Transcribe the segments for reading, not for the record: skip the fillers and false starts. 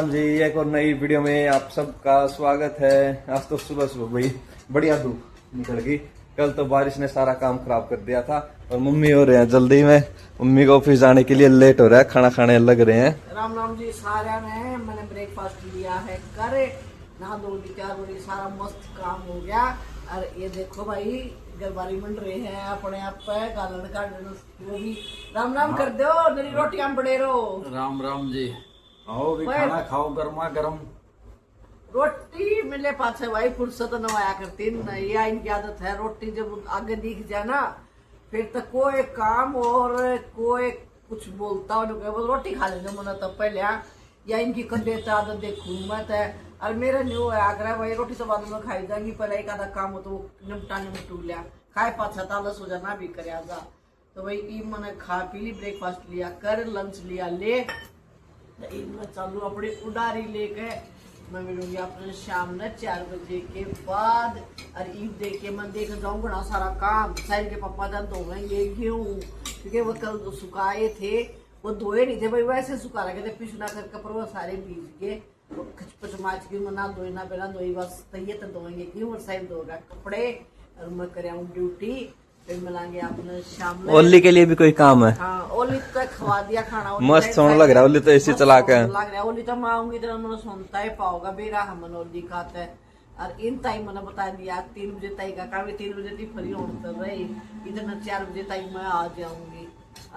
राम जी, एक और नई वीडियो में आप सबका स्वागत है। आज तो सुबह सुबह भाई बढ़िया धूप निकल गई। कल तो बारिश ने सारा काम खराब कर दिया था और मम्मी हो रहे हैं जल्दी में। मम्मी को ऑफिस जाने के लिए लेट हो रहा है, खाना खाने लग रहे हैं। राम राम जी सारा ने मैंने ब्रेकफास्ट लिया है करे, नहा धो ली, तैयार हो रही, सारा मस्त काम हो गया। और ये देखो भाई गरबारी बन रहे हैं अपने आप पे गालन का वो भी राम राम कर दो, मेरी रोटियां बड़े रहो। राम राम जी, आओ भी खाना खाओ गर्मा गर्म। रोटी मिले पाछे भाई फुर्सत न आया करती, ये इनकी आदत है। रोटी जब आगे दिख जाए ना फिर तो कोई काम और कोई कुछ बोलता हो, रोटी खा लेने मन तो पहले या इनकी कंधे आदत देखू मैं तो। और मेरा न्यू आग्रह भाई रोटी तो बाद में खाई जाएंगी, पहले एक आधा काम हो तो निपटू लिया, खाए पाछा तालस हो जाना भी करे आजा। तो भाई ई मैंने खा पी ली, ब्रेकफास्ट लिया कर, लंच लिया ले, मैं चालू अपनी उड़ारी लेके मैं मिलूंगी अपने शाम ने 4 बजे के बाद। और ईद देख के मैं देख जाऊँ बड़ा सारा काम साइड के पापा जान धोएंगे गेहूँ, क्योंकि वो कल तो सुखाए थे, वो धोए नहीं थे भाई, वैसे सुखा रखे थे पिछना कर कपड़े वो सारे भीज के खचपच माच के मना धोई ना बिना धोई बस तैये तो धोएंगे गेहूँ और साइड धोगा कपड़े। और मैं कर ड्यूटी, फिर मिलांगे आपने शाम में। ओली के लिए भी कोई काम है? हाँ ओली तो खवा दिया खाना, मस्त सोने लग रहा है। ओली तो एसी चला के लग रहा है। ओली तो मैं आऊंगी तो मैंने सुनता ही पाओगा बेरा हम ओली खाते हैं। और इन टाइम मैंने बता दिया 3 बजे तक का काम, 3 बजे तक फ्री होने तो रही, इतना 4 बजे तक मैं आ जाऊंगी।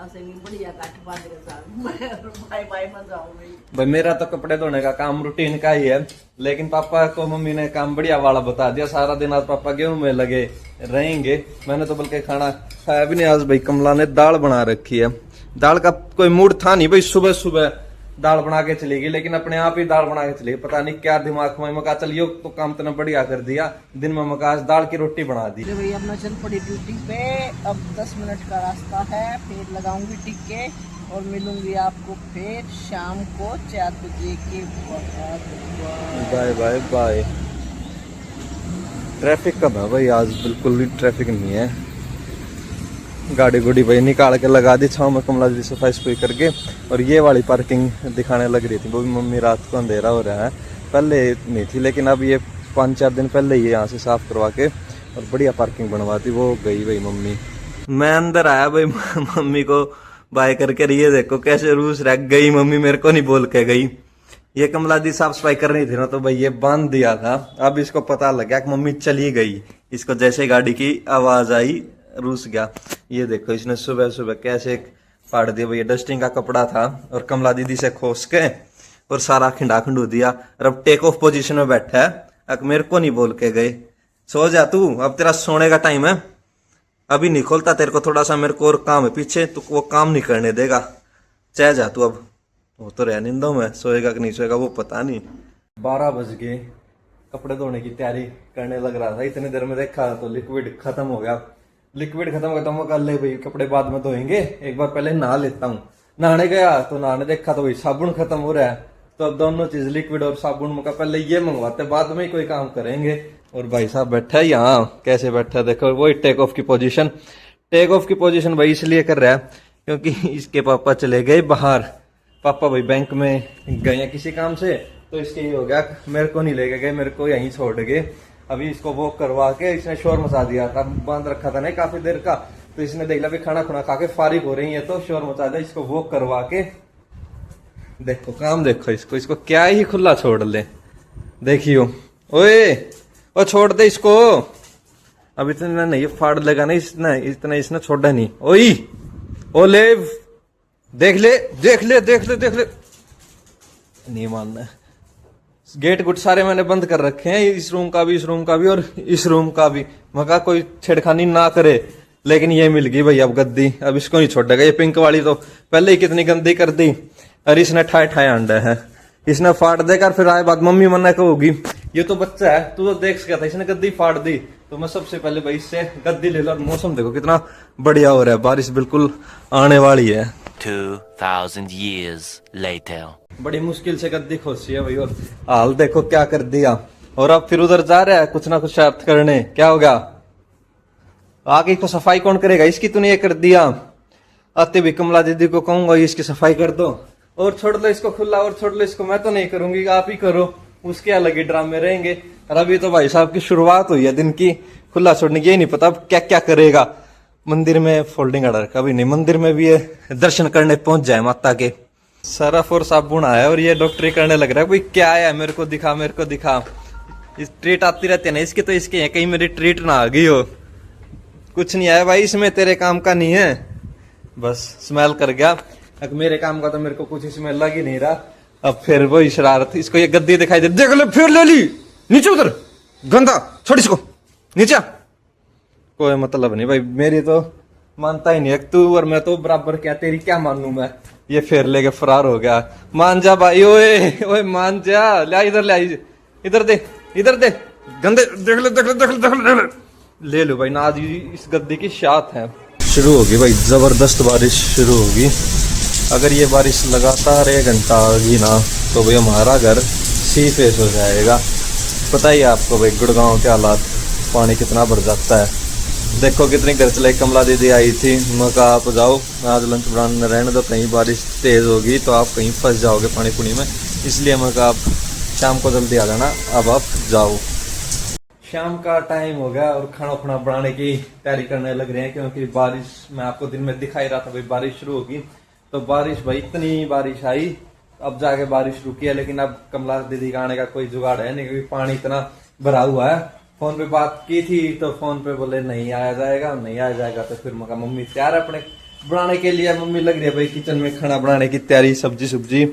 ऐसे नहीं बढ़िया काट बांध के साथ मैं बाय बाय में जाऊंगी। भाई मेरा तो कपड़े धोने का काम रूटीन का ही है, लेकिन पापा को मम्मी ने काम बढ़िया वाला बता दिया। सारा दिन आज पापा गेहूं में लगे रहेंगे। मैंने तो बल्कि खाना खाया भी नहीं आज। भाई कमला ने दाल बना रखी है। दाल का कोई मूड था नहीं भाई, सुबह सुबह दाल बना के चली गई, लेकिन अपने आप ही दाल बना के चली गई। पता नहीं क्या दिमाग में मका चलियो तो काम तो बढ़िया कर दिया। दिन में मका दाल की रोटी बना दी। भाई अपना चल पड़ी ड्यूटी पे, अब 10 मिनट का रास्ता है, फिर लगाऊंगी टिक्के और मिलूंगी आपको फिर शाम को 4 बजे के बाद। Bye bye bye. ट्रैफिक कब है भाई? आज बिल्कुल भी ट्रैफिक नहीं है। गाड़ी गुड़ी भाई निकाल के लगा दी छाव में कमला जी सफाई सफाई करके। और ये वाली पार्किंग दिखाने लग रही थी, वो भी मम्मी रात को अंधेरा हो रहा है, पहले नहीं थी, लेकिन अब ये 5-4 दिन पहले ही यहाँ से साफ करवा के और बढ़िया पार्किंग बनवाती। वो गई भाई मम्मी। मैं अंदर आया भाई मम्मी को बाय करके, ये देखो कैसे रूस रह गई मम्मी, मेरे को नहीं बोल के गई। ये कमला दी साफ सफाई कर रही थी ना, तो भाई ये बांध दिया था। अब इसको पता लग गया कि मम्मी चली गई। इसको जैसे गाड़ी की आवाज आई रूस गया। ये देखो इसने सुबह सुबह कैसे फाड़ दिया भैया। डस्टिंग का कपड़ा था और कमला दीदी से खोस के और सारा खिंडा खिंडू दिया। और अब टेक ऑफ पोजीशन में बैठा है। अब मेरे को नहीं बोल के गए, सो जा तू, अब तेरा सोने का टाइम है, अभी नहीं खोलता तेरे को, थोड़ा सा मेरे को और काम है पीछे, तो वो काम नहीं करने देगा, चाहे जा तू। अब वो तो रह निंदों में, सोएगा कि नहीं सोएगा वो पता नहीं। 12 बज गए, कपड़े धोने की तैयारी करने लग रहा था। इतनी देर में देखा तो लिक्विड खत्म हो गया। लिक्विड खत्म कर ले भाई, कपड़े बाद में धोएंगे, एक बार पहले नहा लेता हूँ। नहाने गया तो नहाने देखा तो भाई साबुन खत्म हो रहा है। तो अब दोनों चीज लिक्विड और साबुन का पहले ये मंगवाते, बाद में ही कोई काम करेंगे। और भाई साहब बैठा है यहाँ, कैसे बैठा है देखो, वही टेक ऑफ की पोजीशन। टेक ऑफ की पोजीशन भाई इसलिए कर रहा है क्योंकि इसके पापा चले गए बाहर। पापा भाई बैंक में गए हैं किसी काम से, तो इसके ये हो गया मेरे को नहीं लेके गए, मेरे को यहीं छोड़ गए। अभी इसको वॉक करवा के इसने शोर मचा दिया था, बांध रखा था नहीं काफी देर का, तो इसने देख लिया भी खाना खुना खा के फारिग हो रही है तो शोर मचा दिया। इसको वॉक करवा के देखो काम देखो, इसको क्या ही खुला छोड़ ले। देखियो ओए ओ छोड़ दे इसको, अब इतना नहीं फाड़ लेगा नहीं इतना इसने छोड़ा नहीं। ओई ओ ले देख ले देख ले देख ले देख ले, नहीं मानना। गेट गुट सारे मैंने बंद कर रखे हैं, इस रूम का भी, इस रूम का भी और इस रूम का भी। मगर कोई छेड़खानी ना करे, लेकिन ये मिल गई भाई अब गद्दी, अब इसको नहीं छोड़ेगा। ये पिंक वाली तो पहले ही कितनी गंदी कर दी, और इसने ठाए ठाए अंडे है, इसने फाड़ देकर फिर आए बाद मम्मी मना कहोगी ये तो बच्चा है, तू तो देख सका था, इसने गद्दी फाड़ दी। तो मैं सबसे पहले भाई इससे गद्दी ले लो। और मौसम देखो कितना बढ़िया हो रहा है, बारिश बिल्कुल आने वाली है। 2000 years later. बड़ी मुश्किल से गद्दी खोसी है भाई, और हाल देखो क्या कर दिया। और अब फिर उधर जा रहा है कुछ ना कुछ शर्त करने, क्या होगा आगे को सफाई कौन करेगा? इसकी तूने ये कर दिया। आते भी कमला दीदी को कहूंगा इसकी सफाई कर दो, और छोड़ लो इसको खुला, और छोड़ लो इसको, मैं तो नहीं करूंगी, आप ही करो। उसके अलग ही ड्रामे रहेंगे। और अभी तो भाई साहब की शुरुआत हुई है दिन की, खुला छोड़ने की, ये नहीं पता क्या क्या करेगा। मंदिर में फोल्डिंग ऑर्डर कभी नहीं, मंदिर में भी ये दर्शन करने पहुंच जाए माता के। सरफ और साबुन आया और ये डॉक्टरी करने लग रहा है, कोई क्या है, मेरे को दिखा, मेरे को दिखा। इस ट्रीट आती रहती है ना इसकी, तो इसके है कहीं मेरी ट्रीट ना आ गई हो। कुछ नहीं आया भाई इसमें, तेरे काम का नहीं है, बस स्मेल कर गया। अब मेरे काम का तो मेरे को कुछ इसमें लग ही नहीं रहा। अब फिर वही शरारत, इसको ये गद्दी दिखाई दे, देख ले फिर ले ली, नीचे उतर, गंदा, छोड़ इसको नीचे। कोई मतलब नहीं भाई, मेरी तो मानता ही नहीं है तू, और मैं तो बराबर, क्या तेरी क्या मानू मैं। ये फिर लेके फरार हो गया। मान जा भाई, ओए ओए मान जा, ले इधर, ले इधर दे, इधर दे, गंदे, देख ले देख ले देख ले देख ले, ले लो भाई ना, आज इस गद्दी की शात है। शुरू होगी भाई, जबरदस्त बारिश शुरू होगी। अगर ये बारिश लगातार 1 घंटा होगी ना, तो भाई हमारा घर सी फेस हो जाएगा। पता ही है आपको भाई गुड़गांव के हालात, पानी कितना भर जाता है। देखो कितनी घर चलाई, कमला दीदी आई थी, मैं कहा आप जाओ आज लंच बनाने रहने दो, कहीं बारिश तेज होगी तो आप कहीं फंस जाओगे पानी पुनी में, इसलिए मैं कहा आप शाम को जल्दी आ जाना, अब आप जाओ। शाम का टाइम हो गया और खाना खुना बनाने की तैयारी करने लग रहे हैं, क्योंकि बारिश, मैं आपको दिन में दिखाई रहा था भाई बारिश शुरू होगी। तो बारिश भाई, इतनी बारिश आई, अब जाके बारिश रुकी है, लेकिन अब कमला दीदी का आने का कोई जुगाड़ है नहीं, क्योंकि पानी इतना भरा हुआ है। फोन पे बात की थी तो फोन पे बोले नहीं आया जाएगा, नहीं आया जाएगा। तो फिर मैं कहा मम्मी तैयार है अपने बनाने के लिए। मम्मी लग रही है भाई किचन में खाना बनाने की तैयारी, सब्जी सुब्जी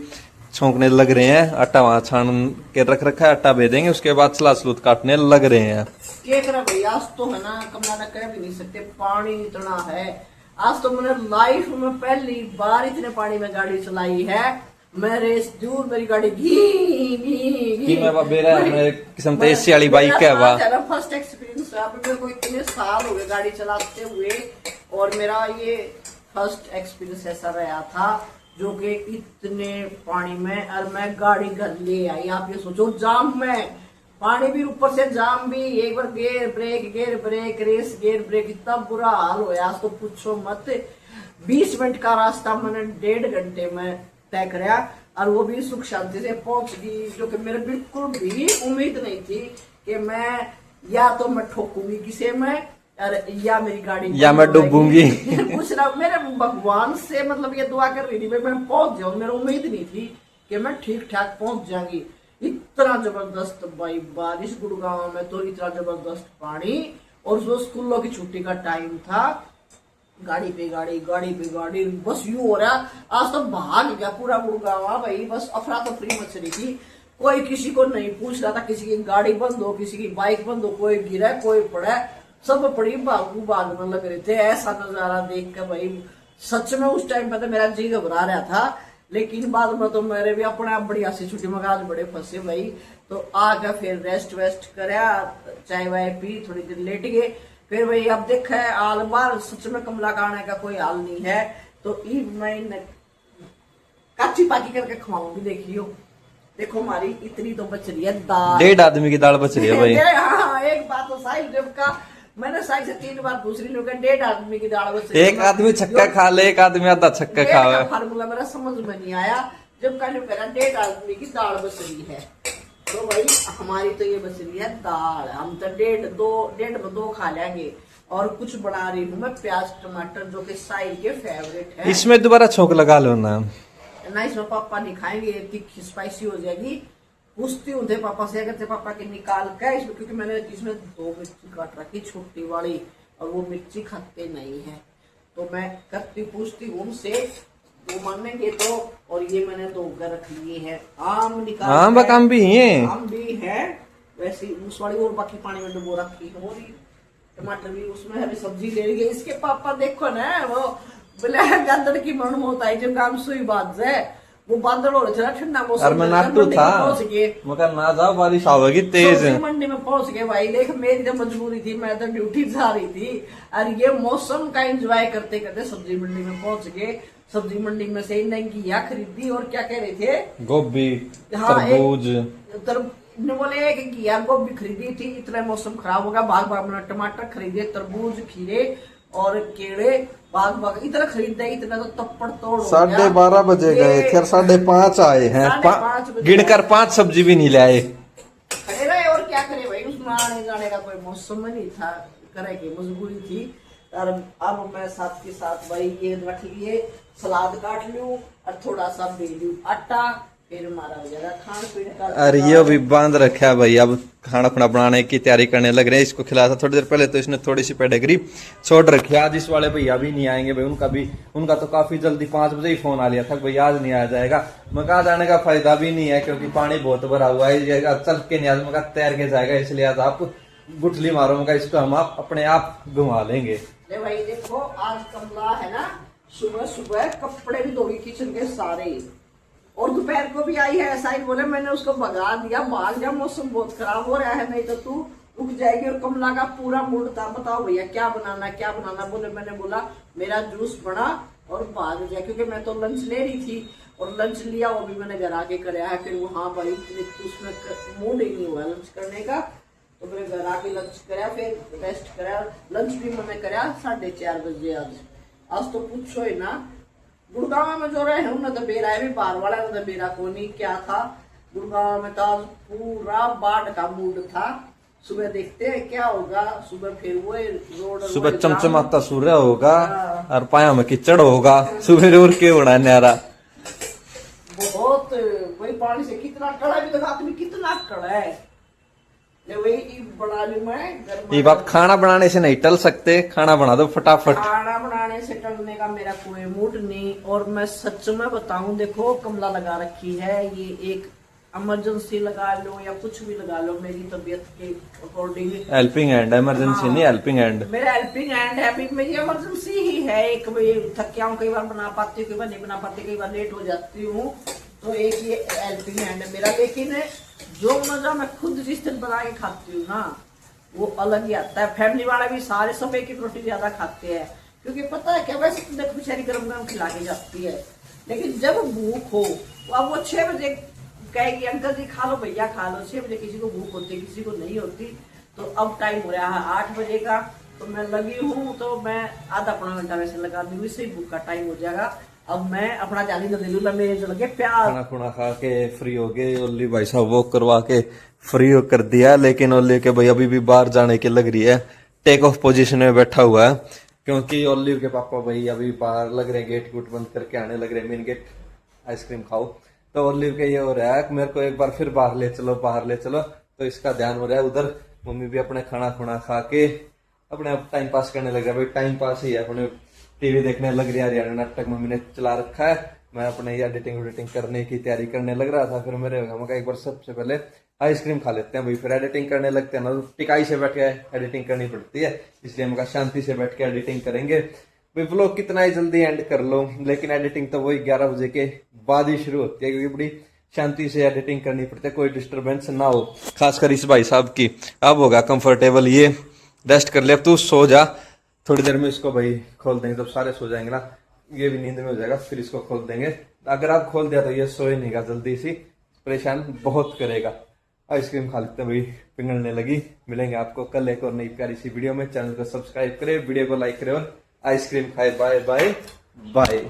छोंकने लग रहे हैं। आटा वहां छान के रख रखा है, आटा भेजेंगे, उसके बाद सलाद सलूद काटने लग रहे हैं। क्या करा भाई, आज तो है ना, कमला ने कह भी नहीं सकते, पानी इतना है। आज तो मैंने लाइफ में पहली बार इतने पानी में गाड़ी चलाई है। मैं रेस दूर, मेरी गाड़ी घी मैं बेरा मेरे किस्म तो एसी वाली बाइक है वाह। फर्स्ट एक्सपीरियंस है, मेरे को इतने साल हो गए गाड़ी चलाते हुए, और मेरा ये फर्स्ट एक्सपीरियंस ऐसा रहा था, जो कि इतने पानी में, और मैं गाड़ी घर ले आई। आप ये सोचो, जाम में पानी भी, ऊपर से जाम भी, एक बार gear brake race gear brake, इतना बुरा हाल होया आज तो पूछो मत। 20 मिनट का रास्ता मैंने 1.5 घंटे में तय कराया, और वो भी सुख शांति से पहुंच गई, जो कि मेरे बिल्कुल भी उम्मीद नहीं थी कि मैं, या तो मैं ठोकूंगी किसे में, या मेरी गाड़ी, या मैं डूबूंगी। कुछ ना, मेरे भगवान से मतलब ये दुआ कर रही थी मैं पहुंच जाऊं, मेरी उम्मीद नहीं थी कि मैं ठीक ठाक पहुंच जाऊंगी। इतना जबरदस्त भाई बारिश गुड़गांव में, तो इतना जबरदस्त पानी, और जो स्कूलों की छुट्टी का टाइम था, गाड़ी पे गाड़ी, बस यूं हो रहा। आज तो भाग गया पूरा गुड़गांव भाई, बस अफरा तफरी मच रही थी। कोई किसी को नहीं पूछ रहा था, किसी की गाड़ी बंद हो, किसी की बाइक बंद हो, कोई गिरा, कोई पड़ा, सब बड़ी भागने लग रहे थे। ऐसा नजारा देख कर भाई सच में उस टाइम पे तो मेरा जी घबरा रहा था, लेकिन बाद में तो मेरे भी अपने आप बढ़िया सी छुट्टी में आज बड़े फंसे भाई। तो आगे फिर रेस्ट वेस्ट कराया, चाय वाय पी, थोड़ी देर लेट गए। फिर भाई अब देखा है आल बार, सच में कमला का आने का कोई हाल नहीं है, तो मैं काची पाकी करके खवाऊंगी। देखियो, देखो हमारी इतनी तो बच रही है दाल, 1.5 आदमी की दाल बच रही है भाई। हाँ, एक बात तो साहिल देव का, मैंने साहिल से 3 बार पूछ रही हूँ, 1.5 आदमी की दाल बच रही है। एक आदमी छक्का खा ले, एक आदमी आधा छक्का खावे। फार्मूला मेरा समझ में नहीं आया, जब कल मेरा 1.5 आदमी की दाल बच रही है, तो भाई हमारी तो ये बच रही है दाल, हम तो 1.5 में 2 खा लेंगे। और कुछ बना रही हूँ मैं प्याज टमाटर, जो कि साहिल के फेवरेट है। इसमें दोबारा छोंक लगा लो ना, इसमें पापा नहीं खाएंगे, तीखी स्पाइसी हो जाएगी। पूछती हूँ थे पापा से, अगर पापा के निकाल के इसमें, क्योंकि मैंने इसमें 2 मिर्ची काट रखी छोटी वाली, और वो मिर्ची खाते नहीं है, तो मैं पूछती हूँ उनसे, वो मानेंगे तो। और ये मैंने 2 रख लिए है, आम निकाल, आम भी है, आम भी है वैसे उस वाली, और बाकी पानी में डुबो रखी है। और टमाटर भी उसमें, अभी सब्जी ले रही है। इसके पापा देखो ना, वो बोले गंदड़ की मन होता है जब काम सुई बात है, वो बादल हो रहा था, ठंडा मौसम, और मैं नाटू था, मगर ना जाओ बारिश आवेगी तेज। मंडी में पहुंच गए भाई। देख मेरी तो मजबूरी थी, मैं तो ड्यूटी जा रही थी, और ये मौसम का एंजॉय करते करते सब्जी मंडी में पहुंच गए। सब्जी मंडी में से नंगिया खरीदी, और क्या कह रहे थे, गोभी, तरबूज, बोले एक घिया गोभी खरीदी थी। इतना मौसम खराब हो गया, भाग भाग में टमाटर खरीदे, तरबूज, खीरे और केड़े, भाग भाग इतना खरीदा, इतना तो तप्पड़ तोड़ हो गया। 12:30 बजे ये गए थे और 5:30 आए हैं। 5:30 बजे गिनकर 5 सब्जी भी नहीं ले आए। खड़े रहे और क्या करे भाई, उसमें आने जाने का कोई मौसम नहीं था, करे की मजबूरी थी। और अब मैं साथ के साथ भाई ये रख लिए, सलाद काट लूं और थोड़ा सा बेलू आटा, फिर हमारा हो जाएगा खान पीने का। और ये भी बांध रखा है भाई, अब खाना अपना बनाने की तैयारी करने लग रहे हैं। इसको खिलाया था थोड़ी देर पहले, तो इसने थोड़ी सी पेडिग्री छोड़ रखी है। आज इस वाले भैया भी नहीं आएंगे भाई, उनका तो काफी जल्दी 5 बजे ही फोन आ लिया था भाई आज नहीं आ जाएगा। मैं कहा जाने का फायदा भी नहीं है क्योंकि पानी बहुत भरा हुआ है, चल के नहीं आज, मैं तैर के जाएगा, इसलिए आज आप गुठली मारो, मैं इसको हम आप अपने आप घुमा लेंगे। ले भाई देखो, आज कमला है ना, सुबह सुबह कपड़े भी धोई किचन के सारे, और दोपहर को भी आई है ऐसा ही बोले। मैंने उसको भगा दिया, भाग जा, मौसम बहुत खराब हो रहा है, नहीं तो तू रुक जाएगी। और कमला का पूरा मूड था, बताओ भैया क्या बनाना क्या बनाना। बोले, मैंने बोला मेरा जूस बना और भाग जाए, क्योंकि मैं तो लंच ले रही थी और लंच लिया, वो भी मैंने घर आके कराया है। फिर वो हाँ भाई उसमें मूड ही नहीं हुआ लंच करने का, तो मैंने घर आके लंच कराया, फिर रेस्ट कराया। लंच भी मैंने कराया 4:30 बजे। आज तो पूछो ही ना, गुड़गांव में जो रहे हैं उन्हें तो बेरा है भी बाहर वाला, तो बेरा को नहीं क्या था। गुड़गांव में तो पूरा बाढ़ का मूड था। सुबह देखते हैं क्या होगा, सुबह फिर वो रोड सुबह चमचमाता सूर्य होगा और पाया में कीचड़ होगा, सुबह उड़ के उड़ा न्यारा बहुत वही पानी से कितना टड़ा भी लगा, आदमी कितना टड़ा है। वही बना लू मैं ये बात, खाना बनाने से नहीं टल सकते, खाना बना दो फटाफट। खाना बनाने से टलने का मेरा कोई मूड नहीं। और मैं सच में बताऊं, देखो कमला लगा रखी है, ये एक इमरजेंसी लगा लो या कुछ भी लगा लो, मेरी तबीयत के अकॉर्डिंग हेल्पिंग हैंड, इमरजेंसी नहीं, हेल्पिंग हैंड। मेरा हेल्पिंग हैंड है, अभी मेरी इमरजेंसी ही है। एक थक गया हूँ, कई बार बना पाती हूँ, कई बार नहीं बना पाती, कई बार लेट हो जाती हूँ, तो एक ये हेल्पिंग हैंड है मेरा। लेकिन जो मजा मैं खुद जिस दिन बना के खाती हूँ ना, वो अलग ही आता है। फैमिली वाले भी सारे सब एक ही रोटी ज्यादा खाते हैं, क्योंकि पता है क्या, वैसे तो देखो बेचारी गरम गरम खिला के जाती है, लेकिन जब भूख हो, अब वो 6 बजे कहेगी अंकल जी खा लो, भैया खा लो। 6 बजे किसी को भूख होती है, किसी को नहीं होती। तो अब टाइम हो रहा है 8 बजे का, तो मैं लगी हूँ, तो मैं आधा पौना घंटा वैसे लगा दूंगी, इससे भूख का टाइम हो जाएगा। अब मैं अपना जाली न दिलूला, मेरे जो लगे प्यार। खाना खुना खा के फ्री हो गए, ओली भाई साहब वॉक करवा के फ्री कर दिया, लेकिन ओली के भाई अभी भी बाहर जाने की लग रही है, टेक ऑफ पोजीशन में बैठा हुआ है, क्योंकि ओली के पापा भाई अभी बाहर लग रहे हैं, गेट गुट बंद करके आने लग रहे हैं, मेन गेट आइसक्रीम खाओ। तो ओली के ये हो रहा है मेरे को एक बार फिर बाहर ले चलो, बाहर ले चलो, तो इसका ध्यान हो रहा है उधर। मम्मी भी अपने खाना खुना खा के अपने टाइम पास करने लग रहा है, भाई टाइम पास ही है, अपने टीवी देखने लग रही है, हरियाणा नाटक मम्मी ने चला रखा है। मैं अपने ये एडिटिंग करने की तैयारी करने लग रहा था, फिर मेरे मका एक बार सबसे पहले आइसक्रीम खा लेते हैं भाई, फिर एडिटिंग करने लगते हैं ना, तो टिकाई से बैठ के एडिटिंग करनी पड़ती है, इसलिए मका शांति से बैठ के एडिटिंग करेंगे भाई। व्लॉग कितना ही जल्दी एंड कर लो, लेकिन एडिटिंग तो वही 11 बजे के बाद ही शुरू होती है, क्योंकि बड़ी शांति से एडिटिंग करनी पड़ती है, कोई डिस्टर्बेंस ना हो, खासकर इस भाई साहब की। अब होगा कंफर्टेबल, ये रेस्ट कर ले, अब तू सो जा, थोड़ी देर में इसको भाई खोल देंगे, जब सारे सो जाएंगे ना, ये भी नींद में हो जाएगा, फिर इसको खोल देंगे। अगर आप खोल दिया तो ये सोए नहीं गा जल्दी सी, परेशान बहुत करेगा। आइसक्रीम खा लेते हैं भाई, पिघलने लगी। मिलेंगे आपको कल एक और नई प्यारी सी वीडियो में, चैनल को सब्सक्राइब करें, वीडियो को लाइक करें और आइसक्रीम खाए। Bye bye bye.